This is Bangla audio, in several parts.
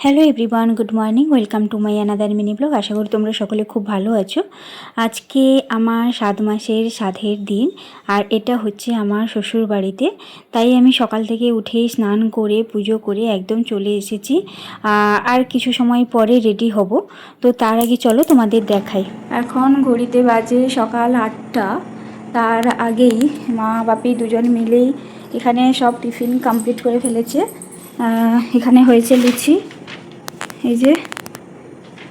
Hello everyone, good morning. Welcome to my another mini blog. আশা করি তোমরা সকলে খুব ভালো আছো। আজকে আমার 7 মাসের সাধের দিন, আর এটা হচ্ছে আমার শ্বশুর বাড়িতে। তাই আমি সকাল থেকে উঠেই স্নান করে পুজো করে একদম চলে এসেছি। আর কিছু সময় পরে রেডি হব। তো তার আগে চলো তোমাদের দেখাই। এখন ঘড়িতে বাজে সকাল 8টা। তার আগেই মা বাপি দুজন মিলেই এখানে সব টিফিন কমপ্লিট করে ফেলেছে। এখানে হয়েছে লুচি, এই যে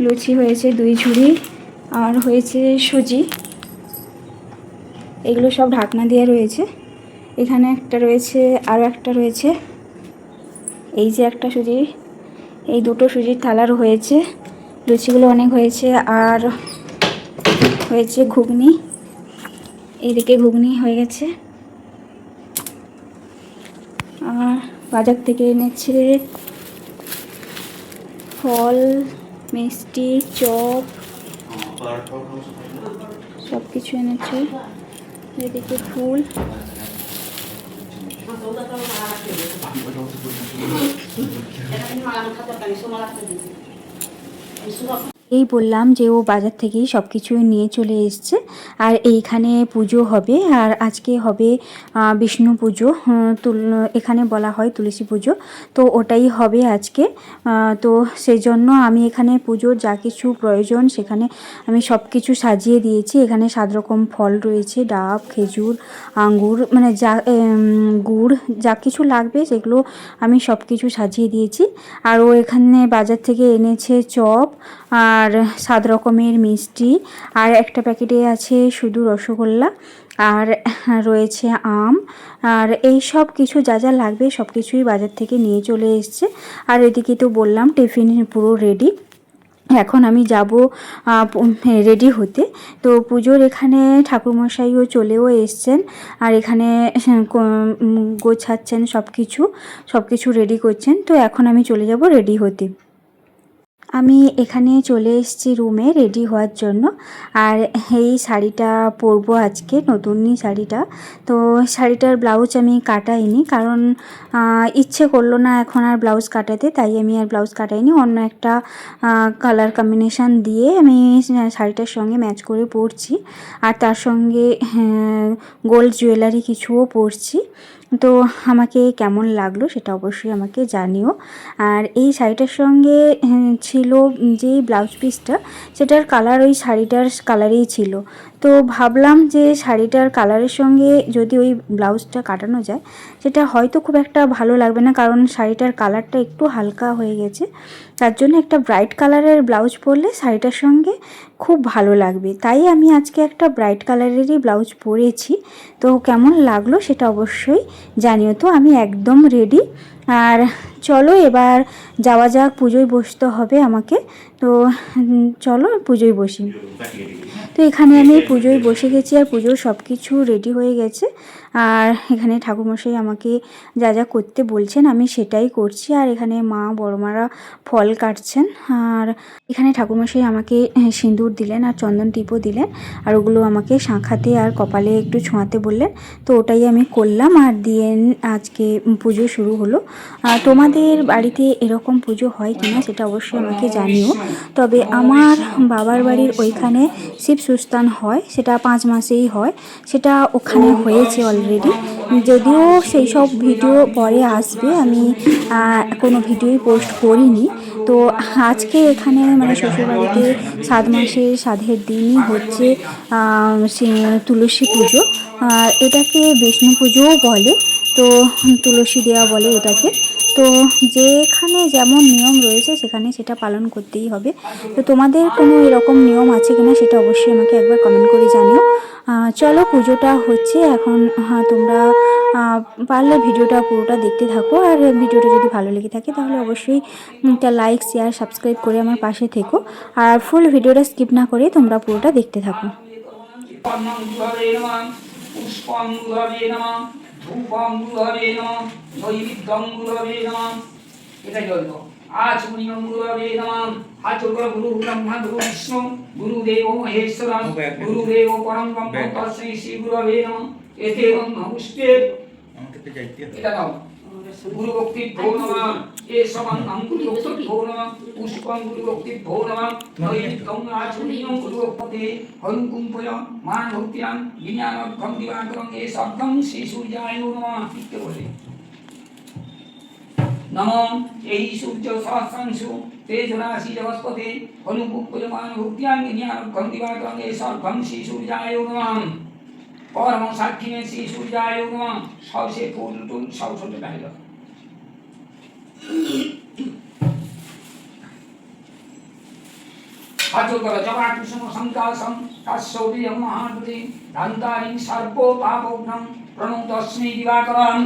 লুচি হয়েছে 2 ঝুড়ি, আর হয়েছে সুজি। এগুলো সব ঢাকনা দিয়ে রয়েছে। এখানে একটা রয়েছে, আরও একটা রয়েছে। এই যে একটা সুজি, এই দুটো সুজির থালার হয়েছে। লুচিগুলো অনেক হয়েছে। আর হয়েছে ঘুগনি, এইদিকে ঘুগনি হয়ে গেছে। আর বাজার থেকে এনেছে ফল, মিষ্টি, চপ, সব কিছু এনেছে। এদিকে ফুল। এই বললাম যে ও বাজার থেকেই সব কিছু নিয়ে চলে এসছে। আর এইখানে পুজো হবে, আর আজকে হবে বিষ্ণু পুজো। এখানে বলা হয় তুলসী পুজো, তো ওটাই হবে আজকে। তো সেই জন্য আমি এখানে পুজোর যা কিছু প্রয়োজন সেখানে আমি সব কিছু সাজিয়ে দিয়েছি। এখানে 7 রকম ফল রয়েছে, ডাব, খেজুর, আঙ্গুর, মানে যা গুড়, যা কিছু লাগবে সেগুলো আমি সব কিছু সাজিয়ে দিয়েছি। আর ও এখানে বাজার থেকে এনেছে চপ আর 7 রকমের মিষ্টি, আর একটা প্যাকেটে আছে শুধু রসগোল্লা, আর রয়েছে আম। আর এই সব কিছু যা যা লাগবে সব কিছুই বাজার থেকে নিয়ে চলে এসছে। আর এদিকে তো বললাম টিফিন পুরো রেডি। এখন আমি যাব রেডি হতে। তো পুজোর এখানে ঠাকুরমশাইও চলেও এসছেন, আর এখানে গোছাচ্ছেন সব কিছু রেডি করছেন। তো এখন আমি চলে যাব রেডি হতে। আমি এখানে চলে এসেছি রুমে রেডি হওয়ার জন্য। আর এই শাড়িটা পরবো আজকে, নতুনই শাড়িটা। তো শাড়িটার ব্লাউজ আমি কাটাইনি, কারণ ইচ্ছে করলো না এখন আর ব্লাউজ কাটাতে, তাই আমি আর ব্লাউজ কাটাইনি। অন্য একটা কালার কম্বিনেশান দিয়ে আমি শাড়িটার সঙ্গে ম্যাচ করে পরছি। আর তার সঙ্গে গোল্ড জুয়েলারি কিছুও পরছি। তো আমাকে কেমন লাগলো সেটা অবশ্যই আমাকে জানিও। আর এই শাড়িটার সঙ্গে ছিল যে ব্লাউজ পিসটা, সেটার কালার ওই শাড়িটার কালারেই ছিল। তো ভাবলাম যে শাড়িটার কালারের সঙ্গে যদি ওই ব্লাউজটা কাটানো যায় সেটা হয়তো খুব একটা ভালো লাগবে না, কারণ শাড়িটার কালারটা একটু হালকা হয়ে গেছে। তার জন্য একটা ব্রাইট কালারের ব্লাউজ পরলে শাড়িটার সঙ্গে খুব ভালো লাগবে। তাই আমি আজকে একটা ব্রাইট কালারেরই ব্লাউজ পরেছি। তো কেমন লাগলো সেটা অবশ্যই জানিও। তো আমি একদম রেডি। আর চলো এবার যাওয়া যাক, পুজোয় বসতে হবে আমাকে। তো চলো পুজোয় বসি। তো এখানে আমি পুজোয় বসে গেছি, আর পুজোর সব কিছু রেডি হয়ে গেছে। আর এখানে ঠাকুরমশাই আমাকে যা যা করতে বলছেন আমি সেটাই করছি। আর এখানে মা বড়মারা ফল কাটছেন। আর এখানে ঠাকুরমশাই আমাকে সিঁদুর দিলেন আর চন্দন টিপও দিলেন, আর ওগুলো আমাকে শাঁখাতে আর কপালে একটু ছোঁয়াতে বললেন। তো ওটাই আমি করলাম, আর দিয়ে আজকে পুজো শুরু হলো। তোমাদের বাড়িতে এরকম পুজো হয় কিনা সেটা অবশ্যই আমাকে জানিও। তবে আমার বাবার বাড়ির ওইখানে শিব সুস্থান হয়, সেটা 5 মাসেই হয়। সেটা ওখানে হয়েছে অলরেডি, যদিও সেই সব ভিডিও পরে আসবে। আমি কোনো ভিডিওই পোস্ট করিনি। তো আজকে এখানে মানে শ্বশুরবাড়িতে 7 মাসের সাধের দিনই হচ্ছে তুলসী পুজো। এটাকে বিষ্ণু পুজোও বলে, তো তুলসী দেওয়া বলে এটাকে। তো যেখানে যেমন নিয়ম রয়েছে সেখানে সেটা পালন করতেই হবে। তো তোমাদের কোনো এরকম নিয়ম আছে কিনা সেটা অবশ্যই আমাকে একবার কমেন্ট করে জানিও। চলো পুজোটা হচ্ছে এখন। তোমরা পারলে ভিডিওটা পুরোটা দেখতে থাকো। আর ভিডিওটা যদি ভালো লেগে থাকে তাহলে অবশ্যই একটা লাইক, শেয়ার, সাবস্ক্রাইব করে আমার পাশে থেকো। আর ফুল ভিডিওটা স্কিপ না করে তোমরা পুরোটা দেখতে থাকো। आचमनीयं गुरुवे नमः आचमन गुरु ब्रह्मा गुरु विष्णु गुरुदेव महेश्वरा गुरुदेव परम ब्रह्म तस्मै श्री गुरुवे नमः एतेवं नमस्ते এটা দাও গুরুভক্তিভ্যো নমঃ এষবং গুরুভক্তিভ্যো নমঃ পুষ্পং গুরুভক্তিভ্যো নমঃ নৈবেদ্যং আচমনীয়ং গুরুভক্তে হরিকুম্ভয় মান ভক্তিয়াং বিজ্ঞানঘ্যং দিবাকরং এষবং শ্রী সূর্যায় নমঃ কে বলে নমঃ এই সূর্য সহস্রাংশু তেজরাশি জগৎপতে হনুকুম্ভয় মান ভক্তিয়াং বিজ্ঞানঘ্যং দিবাকরং এষবং শ্রী সূর্যায় নমঃ পরম সাক্ষিণে শ্রী সূর্যায় নমঃ সবসে ফুল টুল সব শুনতে পাইল আচকর জবা কুসুম সংকাশম কাশ্যৌরী মহাদুতি ধান্তারিং সর্ব পাপগ্নম প্রণতস্মি দিবাকরম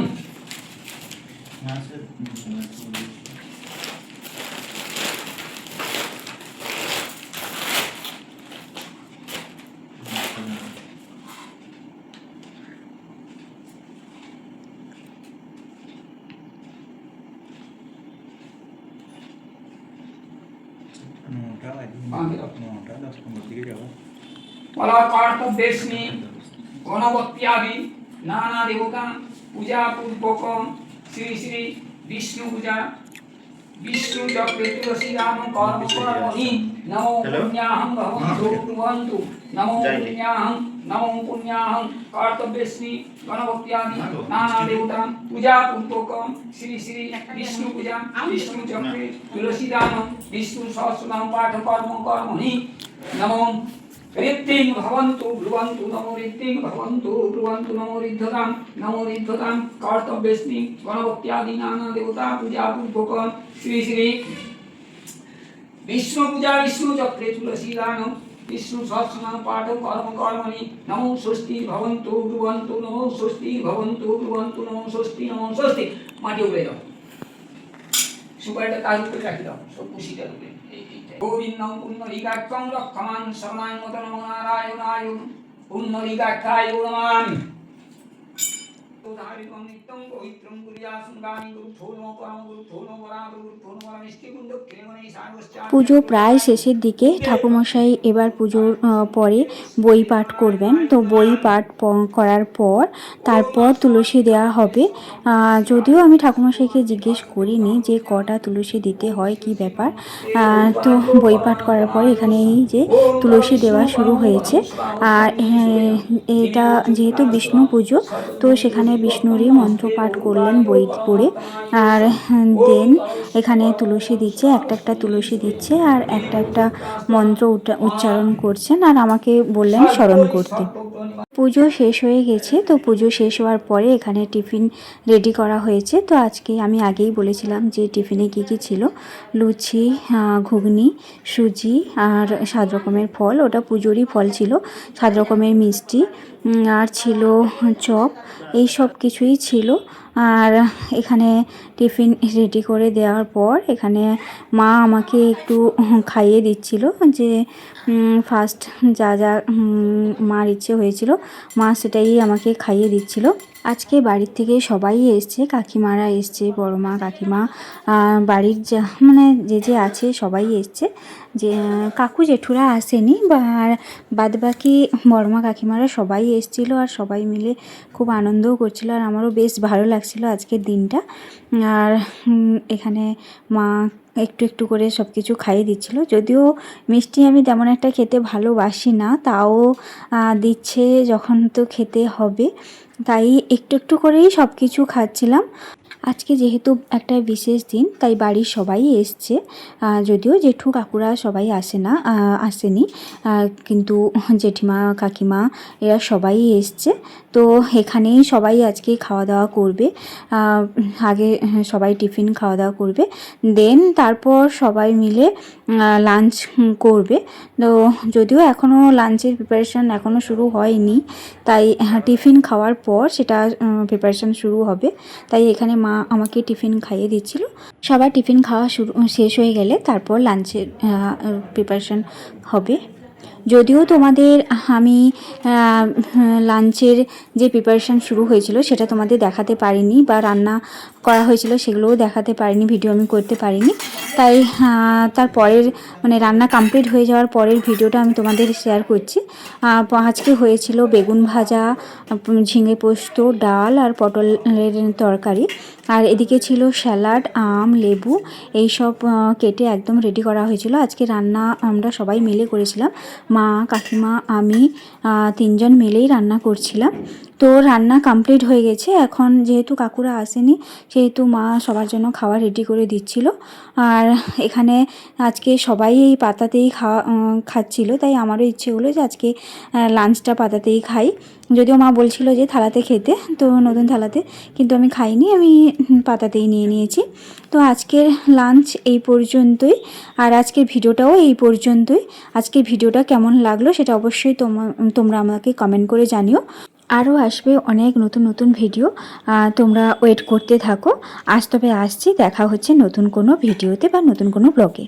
পরাকার্তব্যেস্মি গণবত্যাদি নানা দেবতা পূজা পূর্বকম শ্রী শ্রী বিষ্ণু পূজা বিষ্ণু চক্রে তুলসী রাম কর্ম কর্মণি নমো পুণ্যাহং ভবন্তু নমো পুণ্যাহং কর্তব্যেস্মি গণবত্যাদি নানা দেবতা পূজা পূর্বকম শ্রী শ্রী বিষ্ণু পূজা বিষ্ণু চক্রে তুলসী রাম বিষ্ণু সহস্রনাম পাঠ কর্ম কর্মণি নমো ঋদ্ধিং ভবন্তু ব্রুবন্তু নমো ঋদ্ধিং ভবন্তু ব্রুবন্তু নমো ঋদ্ধতাম কর্তব্যেস্মি গণপত্যাদি নানা দেবতা পূজা পূর্বকম শ্রী শ্রী বিষ্ণু পূজা বিষ্ণু চক্রে তুলসী দান বিষ্ণু সহস্রনাম পাঠ কর্ম কর্মণি নমো স্বস্তি ভবন্তু ব্রুবন্তু নমো স্বস্তি ভবন্তু ব্রুবন্তু নমো স্বস্তি মাটি উপরে দাও সুপারিটা তার উপরে রাখি দাও সব খুশিটা উপরে গোবিন্দং পুণ্যরিকাক্ষং রক্ষমাং শরণায় মত নমো নারায়ণায় পুণ্যরিকাক্ষায় নমঃ ধারিতং নিত্যং পবিত্রং কুর্যাৎ গানি গুরুভ্যো নমঃ পরম গুরুভ্যো নমঃ পরাম গুরুভ্যো নমঃ মিষ্টিকুণ্ড ক্লেমনে সাগরশ্চা। পুজো প্রায় শেষের দিকে ঠাকুরমশাই এবার পুজোর পরে বই পাঠ করবেন। তো বই পাঠ করার পর তারপর তুলসী দেওয়া হবে। যদিও আমি ঠাকুরমশাইকে জিজ্ঞেস করিনি যে কটা তুলসী দিতে হয় কি ব্যাপার। তো বই পাঠ করার পরে এখানে এই যে তুলসী দেওয়া শুরু হয়েছে। আর এটা যেহেতু বিষ্ণু পুজো তো সেখানে বিষ্ণুরই মন্ত্র পাঠ করলেন বই পড়ে। আর দেন এখানে তুলসী দিচ্ছে, একটা তুলসী দিচ্ছে আর একটা মন্ত্র উচ্চারণ করছেন আর আমাকে বললেন স্মরণ করতে। পুজো শেষ হয়ে গেছে। তো পুজো শেষ হওয়ার পরে এখানে টিফিন রেডি করা হয়েছে। তো আজকে আমি আগেই বলেছিলাম যে টিফিনে কী কী ছিল, লুচি, ঘুগনি, সুজি আর 7 রকমের ফল, ওটা পুজোরই ফল ছিল, 7 রকমের মিষ্টি আর ছিল চপ, এই সব কিছুই ছিল। আর এখানে টিফিন রেডি করে দেওয়ার পর এখানে মা আমাকে একটু খাইয়ে দিচ্ছিল, যে ফার্স্ট যা মার ইচ্ছে হয়েছিল মা সেটাই আমাকে খাইয়ে দিচ্ছিল। আজকে বাড়ির থেকে সবাই এসছে, কাকিমারা এসছে, বড় মা, কাকিমা, বাড়ির যে আছে সবাই এসছে। যে কাকু জেঠুরা আসেনি, আর বাদবাকি বড় মা কাকিমারা সবাই এসেছিলো আর সবাই মিলে খুব আনন্দও করছিল আর আমারও বেশ ভালো লাগছিল আজকের দিনটা। আর এখানে মা একটু করে সব কিছু খাইয়ে দিচ্ছিলো। যদিও মিষ্টি আমি তেমন একটা খেতে ভালোবাসি না, তাও দিচ্ছে যখন তো খেতে হবে, তাই একটু করেই সব কিছু খাচ্ছিলাম। আজকে যেহেতু একটা বিশেষ দিন তাই বাড়ির সবাই এসছে, যদিও জেঠু কাকুরা সবাই আসেনি, কিন্তু জেঠিমা কাকিমা এরা সবাই এসছে। তো এখানেই সবাই আজকে খাওয়া দাওয়া করবে। আগে সবাই টিফিন খাওয়া দাওয়া করবে, দেন তারপর সবাই মিলে লাঞ্চ করবে। তো যদিও এখনও লাঞ্চের প্রিপারেশান এখনও শুরু হয়নি, তাই টিফিন খাওয়ার পর সেটা প্রিপারেশান শুরু হবে। তাই এখানে মা আমাকে টিফিন খাইয়ে দিচ্ছিল। সবার টিফিন খাওয়া শেষ হয়ে গেলে তারপর লাঞ্চের প্রিপারেশান হবে। যদিও তোমাদের আমি লাঞ্চের যে প্রিপারেশান শুরু হয়েছিল সেটা তোমাদের দেখাতে পারিনি, বা রান্না করা হয়েছিল সেগুলোও দেখাতে পারিনি, ভিডিও আমি করতে পারিনি। তাই তার পরের মানে রান্না কমপ্লিট হয়ে যাওয়ার পরের ভিডিওটা আমি তোমাদের শেয়ার করছি। আজকে হয়েছিল বেগুন ভাজা, ঝিঙে পোস্ত, ডাল আর পটলের তরকারি। আর এদিকে ছিল স্যালাড, আম, লেবু, এই সব কেটে একদম রেডি করা হয়েছিল। আজকে রান্না আমরা সবাই মিলে করেছিলাম, মা, কাকিমা, আমি 3জন মিলেই রান্না করছিলাম। তো রান্না কমপ্লিট হয়ে গেছে। এখন যেহেতু কাকুরা আসেনি সেহেতু মা সবার জন্য খাওয়া রেডি করে দিচ্ছিল। আর এখানে আজকে সবাই এই পাতাতেই খাচ্ছিল, তাই আমারও ইচ্ছে হলো যে আজকে লাঞ্চটা পাতাতেই খাই। যদিও মা বলছিল যে থালাতে খেতে, তো নতুন থালাতে, কিন্তু আমি খাইনি, আমি পাতাতেই নিয়ে নিয়েছি। তো আজকের লাঞ্চ এই পর্যন্তই, আর আজকের ভিডিওটাও এই পর্যন্তই। আজকের ভিডিওটা কেমন লাগলো সেটা অবশ্যই তোমরা আমাকে কমেন্ট করে জানিও। আরও আসবে অনেক নতুন নতুন ভিডিও, তোমরা ওয়েট করতে থাকো। আজ তবে আসছি, দেখা হচ্ছে নতুন কোনো ভিডিওতে বা নতুন কোনো ব্লগে।